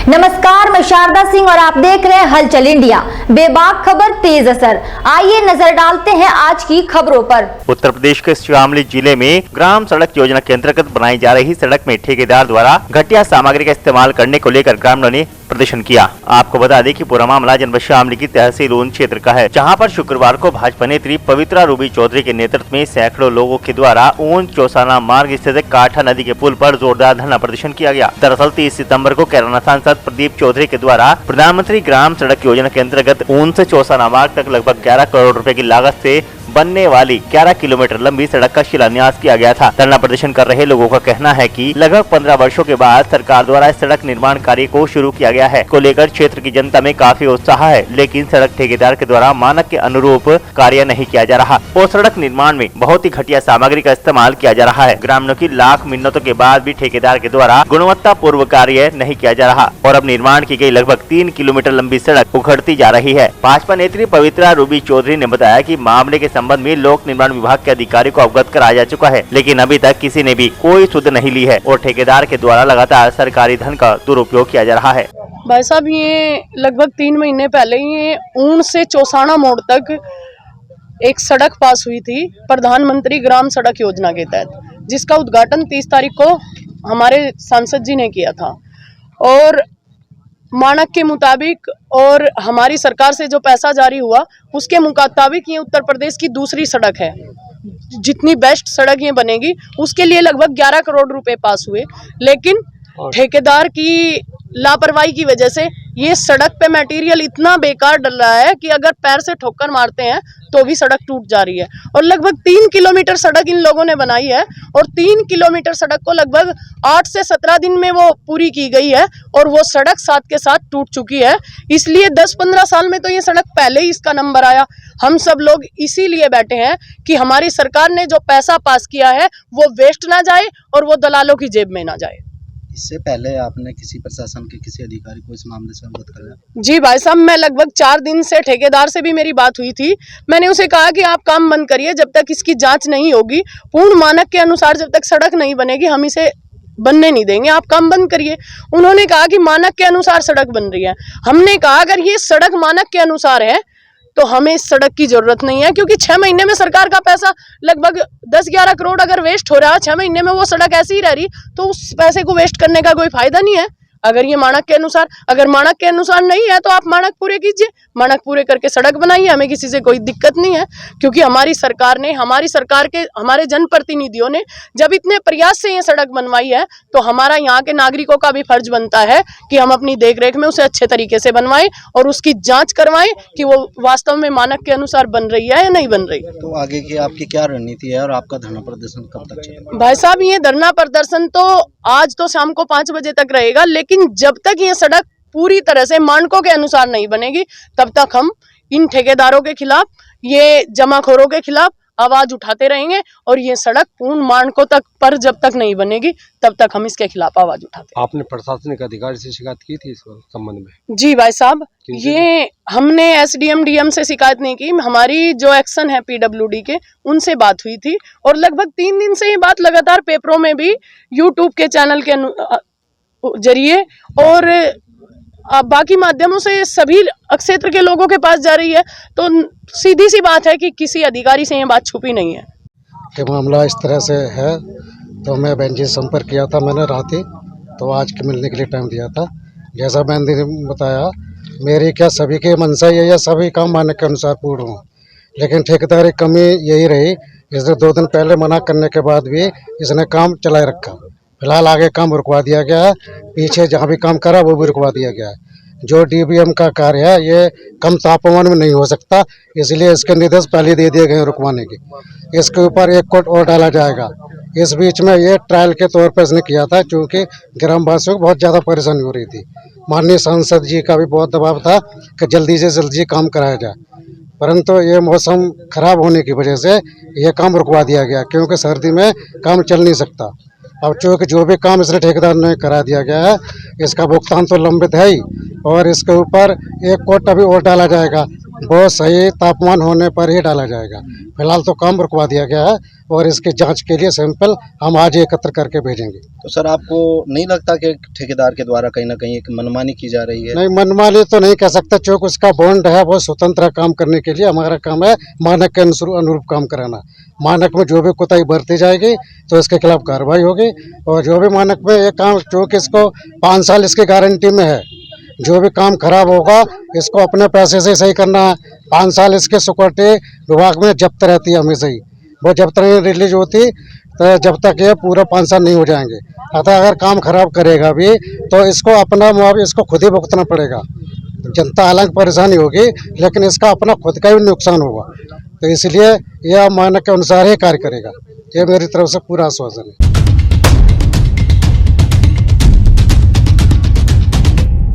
नमस्कार, मैं शारदा सिंह और आप देख रहे हैं हलचल इंडिया। बेबाक खबर तेज असर। आइए नजर डालते हैं आज की खबरों पर। उत्तर प्रदेश के शामली जिले में ग्राम सड़क योजना के अंतर्गत बनाई जा रही सड़क में ठेकेदार द्वारा घटिया सामग्री का इस्तेमाल करने को लेकर ग्रामीणों ने प्रदर्शन किया। आपको बता दें कि पूरा मामला जनपद शामली की तहसील ऊन क्षेत्र का है, जहां पर शुक्रवार को भाजपा नेत्री पवित्रा रूबी चौधरी के नेतृत्व में सैकड़ों लोगों के द्वारा ऊन चौसाना मार्ग स्थित काठा नदी के पुल पर जोरदार धरना प्रदर्शन किया गया। दरअसल 30 सितंबर को कैराना सांसद प्रदीप चौधरी के द्वारा प्रधानमंत्री ग्राम सड़क योजना के अंतर्गत ऊन से चौसाना मार्ग तक लगभग 11 करोड़ रुपए की लागत से बनने वाली 11 किलोमीटर लंबी सड़क का शिलान्यास किया गया था। धरना प्रदर्शन कर रहे लोगों का कहना है कि लगभग 15 वर्षों के बाद सरकार द्वारा इस सड़क निर्माण कार्य को शुरू किया गया है, को लेकर क्षेत्र की जनता में काफी उत्साह है, लेकिन सड़क ठेकेदार के द्वारा मानक के अनुरूप कार्य नहीं किया जा रहा और सड़क निर्माण में बहुत ही घटिया सामग्री का इस्तेमाल किया जा रहा है। ग्रामीणों की लाख मिन्नतों के बाद भी ठेकेदार के द्वारा गुणवत्ता पूर्व कार्य नहीं किया जा रहा और अब निर्माण की गई लगभग 3 किलोमीटर लंबी सड़क उखड़ती जा रही है। भाजपा नेत्री पवित्रा रूबी चौधरी ने बताया कि मामले के संबंध में लोक निर्माण विभाग के अधिकारी को अवगत कराया जा चुका है, लेकिन अभी तक किसी ने भी कोई सुध नहीं ली है और ठेकेदार के द्वारा लगातार सरकारी धन का दुरुपयोग किया जा रहा है। भाई साहब, ये लगभग 3 महीने पहले ये ऊन से चौसाना मोड़ तक एक सड़क पास हुई थी प्रधानमंत्री ग्राम सड़क योजना के तहत, जिसका उद्घाटन 30 तारीख को हमारे सांसद जी ने किया था और मानक के मुताबिक और हमारी सरकार से जो पैसा जारी हुआ उसके मुताबिक ये उत्तर प्रदेश की दूसरी सड़क है। जितनी बेस्ट सड़क ये बनेगी उसके लिए लगभग 11 करोड़ रुपए पास हुए, लेकिन ठेकेदार की लापरवाही की वजह से ये सड़क पे मटेरियल इतना बेकार डल रहा है कि अगर पैर से ठोकर मारते हैं तो भी सड़क टूट जा रही है। और लगभग 3 किलोमीटर सड़क इन लोगों ने बनाई है और 3 किलोमीटर सड़क को लगभग 8 से 17 दिन में वो पूरी की गई है और वो सड़क साथ के साथ टूट चुकी है। इसलिए 10-15 साल में तो ये सड़क पहले ही इसका नंबर आया। हम सब लोग इसीलिए बैठे हैं कि हमारी सरकार ने जो पैसा पास किया है वो वेस्ट ना जाए और वो दलालों की जेब में ना जाए। इससे पहले आपने किसी प्रशासन के किसी अधिकारी को इस मामले से अवगत कराया? जी भाई साहब, मैं लगभग 4 दिन से ठेकेदार से भी मेरी बात हुई थी। मैंने उसे कहा कि आप काम बंद करिए, जब तक इसकी जांच नहीं होगी, पूर्ण मानक के अनुसार जब तक सड़क नहीं बनेगी हम इसे बनने नहीं देंगे, आप काम बंद करिए। उन्होंने कहा कि मानक के अनुसार सड़क बन रही है। हमने कहा अगर ये सड़क मानक के अनुसार है तो हमें इस सड़क की जरूरत नहीं है, क्योंकि 6 महीने में सरकार का पैसा लगभग 10-11 करोड़ अगर वेस्ट हो रहा है, 6 महीने में वो सड़क ऐसी ही रह रही, तो उस पैसे को वेस्ट करने का कोई फायदा नहीं है। अगर ये मानक के अनुसार, अगर मानक के अनुसार नहीं है तो आप मानक पूरे कीजिए, मानक पूरे करके सड़क बनाइए, हमें किसी से कोई दिक्कत नहीं है। क्योंकि हमारी सरकार ने, हमारी सरकार के हमारे जनप्रतिनिधियों ने जब इतने प्रयास से ये सड़क बनवाई है तो हमारा यहाँ के नागरिकों का भी फर्ज बनता है कि हम अपनी देखरेख में उसे अच्छे तरीके से बनवाएं और उसकी जांच करवाएं कि वो वास्तव में मानक के अनुसार बन रही है या नहीं बन रही। तो आगे की आपकी क्या रणनीति है और आपका धरना प्रदर्शन कब तक चलेगा? भाई साहब, ये धरना प्रदर्शन तो आज तो शाम को 5 बजे तक रहेगा, लेकिन जब तक ये सड़क पूरी तरह से मानकों के अनुसार नहीं बनेगी तब तक हम इन ठेकेदारों के खिलाफ, ये जमाखोरों के खिलाफ आवाज उठाते रहेंगे और ये सड़क पूर्ण मानकों तक पर जब तक नहीं बनेगी तब तक हम इसके खिलाफ आवाज उठाते हैं। आपने प्रशासनिक अधिकारी से शिकायत की थी इस संबंध में? जी भाई साहब, ये हमने SDM DM से शिकायत नहीं की, हमारी जो एक्शन है PWD के उनसे बात हुई थी और लगभग 3 दिन से ये बात लगातार पेपरों में भी, YouTube के चैनल के जरिए और बाकी माध्यमों से सभी क्षेत्र के लोगों के पास जा रही है। तो सीधी सी बात है कि किसी अधिकारी से ये बात छुपी नहीं है कि मामला इस तरह से है। तो मैं बहन जी से संपर्क किया था मैंने रात ही, तो आज के मिलने के लिए टाइम दिया था। जैसा बहन जी ने बताया, मेरी क्या सभी की मंशा ये या सभी काम मानक के अनुसार पूर्ण हो, लेकिन ठेकेदारी कमी यही रही। इसने 2 दिन पहले मना करने के बाद भी इसने काम चलाए रखा। फिलहाल आगे काम रुकवा दिया गया है, पीछे जहाँ भी काम करा वो भी रुकवा दिया गया है। जो DBM का कार्य है ये कम तापमान में नहीं हो सकता, इसलिए इसके निर्देश पहले दे दिए गए रुकवाने के। इसके ऊपर 1 कोट और डाला जाएगा। इस बीच में ये ट्रायल के तौर पर इसने किया था, क्योंकि ग्रामवासियों को बहुत ज़्यादा परेशानी हो रही थी। माननीय सांसद जी का भी बहुत दबाव था कि जल्दी से जल्दी काम कराया जाए, परंतु ये मौसम खराब होने की वजह से ये काम रुकवा दिया गया, क्योंकि सर्दी में काम चल नहीं सकता। अब चूँकि जो भी काम इसने ठेकेदार ने करा दिया गया है, इसका भुगतान तो लंबित है ही और इसके ऊपर 1 कोट अभी और डाला जाएगा। वो सही तापमान होने पर ही डाला जाएगा। फिलहाल तो काम रुकवा दिया गया है और इसकी जांच के लिए सैंपल हम आज एकत्र करके भेजेंगे। तो सर आपको नहीं लगता कि ठेकेदार के द्वारा कहीं ना कहीं एक मनमानी की जा रही है? नहीं, मनमानी तो नहीं कह सकता, चूंकि उसका बॉन्ड है, वो स्वतंत्र है काम करने के लिए। हमारा काम है मानक के अनुरूप काम कराना। मानक में जो भी कोताही बरती जाएगी तो इसके खिलाफ कार्रवाई होगी। और जो भी मानक में ये काम, चूंकि इसको 5 साल इसकी गारंटी में है, जो भी काम खराब होगा इसको अपने पैसे से सही करना है। 5 साल इसके सिक्योरिटी विभाग में जब्त रहती है हमेशा ही, वो जब तक रिलीज होती तो जब तक ये पूरा 5 साल नहीं हो जाएंगे। अतः अगर काम खराब करेगा भी तो इसको अपना मुआवजा इसको खुद ही भुगतना पड़ेगा। जनता हालांकि परेशानी होगी, लेकिन इसका अपना खुद का भी नुकसान होगा। तो इसलिए यह मानक के अनुसार ही कार्य करेगा। ये मेरी तरफ से पूरा आश्वासन है।